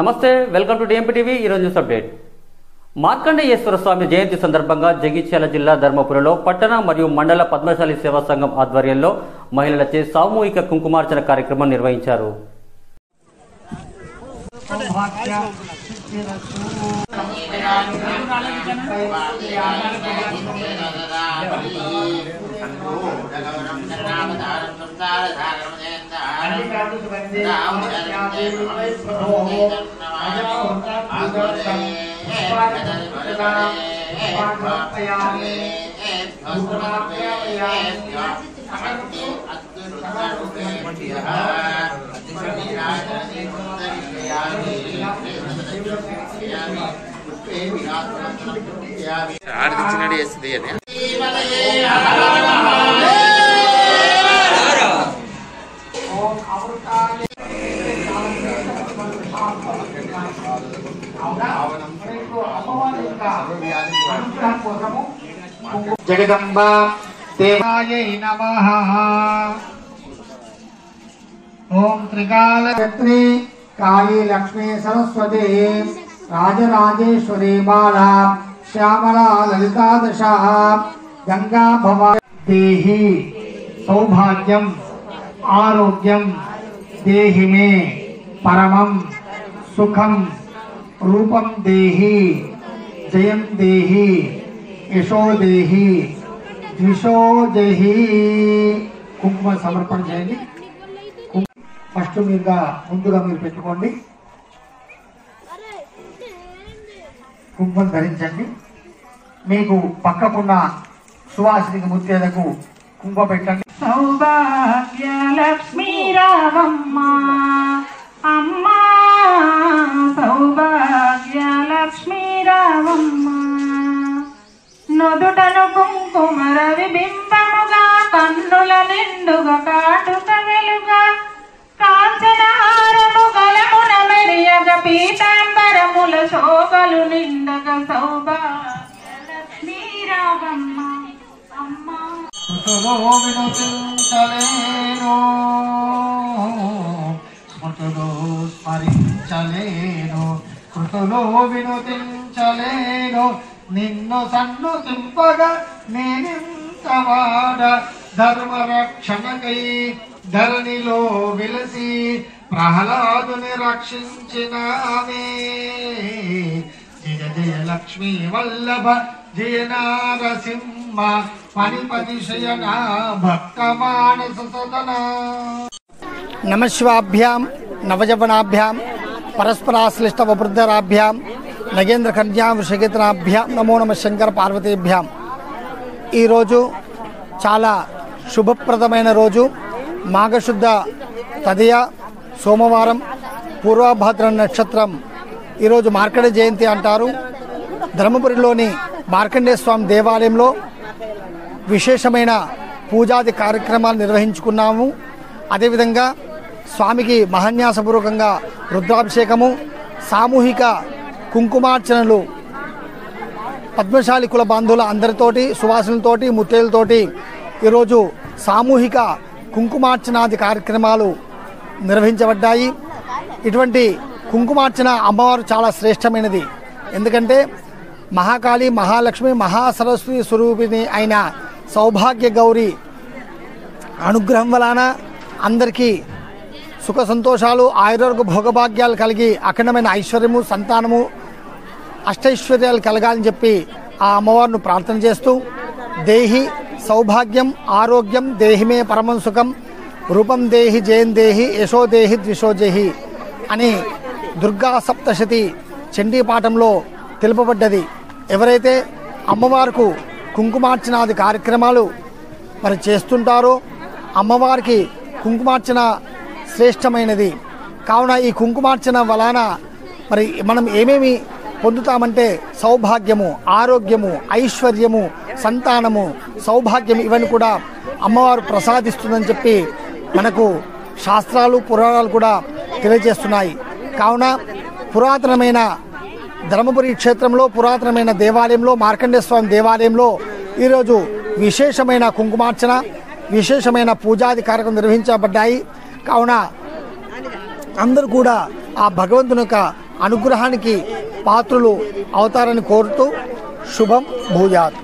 నమస్తే, welcome to DMP TV. ఈరోజు news update. Markandeyeshwara స్వామి జయంతి సందర్భంగా జగిత్యాల జిల్లా ధర్మపురిలో పట్టణ మరియు మండల పద్మశాలి సేవా సంఘం ఆధ్వర్యంలో మహిళలచే సామూహిక కుంకుమార్చన కార్యక్రమం నిర్వహించారు. जगदम्बा देवायै नमः। ओम त्रिकालयत्री काली लक्ष्मी सरस्वती राजराजेश्वरी बाला श्यामला ललिता दशा गंगा भवानी देहि सौभाग्यम आरोग्यम देहि मे परमं सुखम रूपम देहि जयं देहि यशो देहि द्विषो देहि। కుంకుమ సమర్పణ చేయండి. ఫస్ట్ ముందుగా మీరు పెట్టుకోండి. కుంకుమ ధరించండి. మీకు పక్కకున్న సువాసినికి ముత్తేదకు కుంకుమ పెట్టండి. సౌభాగ్య లక్ష్మీ రావమ్మ అమ్మా, సౌభాగ్య లక్ష్మీ రావమ్మ. నుదుటను కుంకుమ రవి బింబముగా, కన్నుల నిండుగా కాటుక వెలుగా, కాంచనహారము గలమున మెరియగ, పీతాంబరముల శోభలు నిండగా, సౌభాగ్య లక్ష్మీ రావమ్మ అమ్మా. స్మృతులో వినుతించలేను, స్మృతులో స్మరించలేను, స్మృతులో వినుతించలేను, నిన్ను సన్నుతింపగా నేనింతవాడ, ధర్మ రక్షణకై ధరణిలో విలసి ప్రహ్లాదుని రక్షించినామే. జయ జయ లక్ష్మీ వల్లభ జయ నారసింహ, పనిపతి శయన భక్త మానస సదన. నమశివాభ్యాం నవజవనాభ్యాం పరస్పరాశ్లిష్ట వృద్ధరాభ్యాం నగేంద్ర కన్యా వృషకేతనాభ్యాం నమో నమ శంకర పార్వతీభ్యాం. ఈరోజు చాలా శుభప్రదమైన రోజు. మాఘశుద్ధ తదియ సోమవారం, పూర్వభాద్ర నక్షత్రం. ఈరోజు మార్కండే జయంతి అంటారు. ధర్మపురిలోని మార్కండేయ స్వామి దేవాలయంలో విశేషమైన పూజాది కార్యక్రమాలు నిర్వహించుకున్నాము. అదేవిధంగా స్వామికి మహాన్యాసపూర్వకంగా రుద్రాభిషేకము, సామూహిక కుంకుమార్చనలు పద్మశాలి కుల బాంధవుల అందరితోటి, సువాసులతోటి, ముత్తేలతోటి ఈరోజు సామూహిక కుంకుమార్చనాది కార్యక్రమాలు నిర్వహించబడ్డాయి. ఇటువంటి కుంకుమార్చన అమ్మవారు చాలా శ్రేష్టమైనది. ఎందుకంటే మహాకాళి, మహాలక్ష్మి, మహాసరస్వతి స్వరూపిణి అయిన సౌభాగ్య గౌరి అనుగ్రహం వలన అందరికీ సుఖ సంతోషాలు, ఆయుర్వేద భోగభాగ్యాలు కలిగి అఖండమైన ఐశ్వర్యము, సంతానము, అష్టైశ్వర్యాలు కలగాలని చెప్పి ఆ అమ్మవారిని ప్రార్థన చేస్తూ, దేహి సౌభాగ్యం ఆరోగ్యం దేహిమే పరమం సుఖం రూపం దేహి జయం దేహి యశో దేహి ద్విషో దేహి అని దుర్గా సప్తశతి చండీ పాఠంలో తెలుపబడ్డది. ఎవరైతే అమ్మవారికి కుంకుమార్చనాది కార్యక్రమాలు మరి చేస్తుంటారో అమ్మవారికి కుంకుమార్చన శ్రేష్టమైనది. కావున ఈ కుంకుమార్చన వలన మరి మనం ఏమేమి పొందుతామంటే సౌభాగ్యము, ఆరోగ్యము, ఐశ్వర్యము, సంతానము, సౌభాగ్యము ఇవన్నీ కూడా అమ్మవారు ప్రసాదిస్తుందని చెప్పి మనకు శాస్త్రాలు, పురాణాలు కూడా తెలియజేస్తున్నాయి. కావున పురాతనమైన ధర్మపురి క్షేత్రంలో, పురాతనమైన దేవాలయంలో, మార్కండేయ స్వామి దేవాలయంలో ఈరోజు విశేషమైన కుంకుమార్చన, విశేషమైన పూజాది కార్యక్రమం నిర్వహించబడ్డాయి. కావున అందరూ కూడా ఆ భగవంతుని యొక్క అనుగ్రహానికి పాత్రులు అవుతారని కోరుతూ శుభం భూయాత్.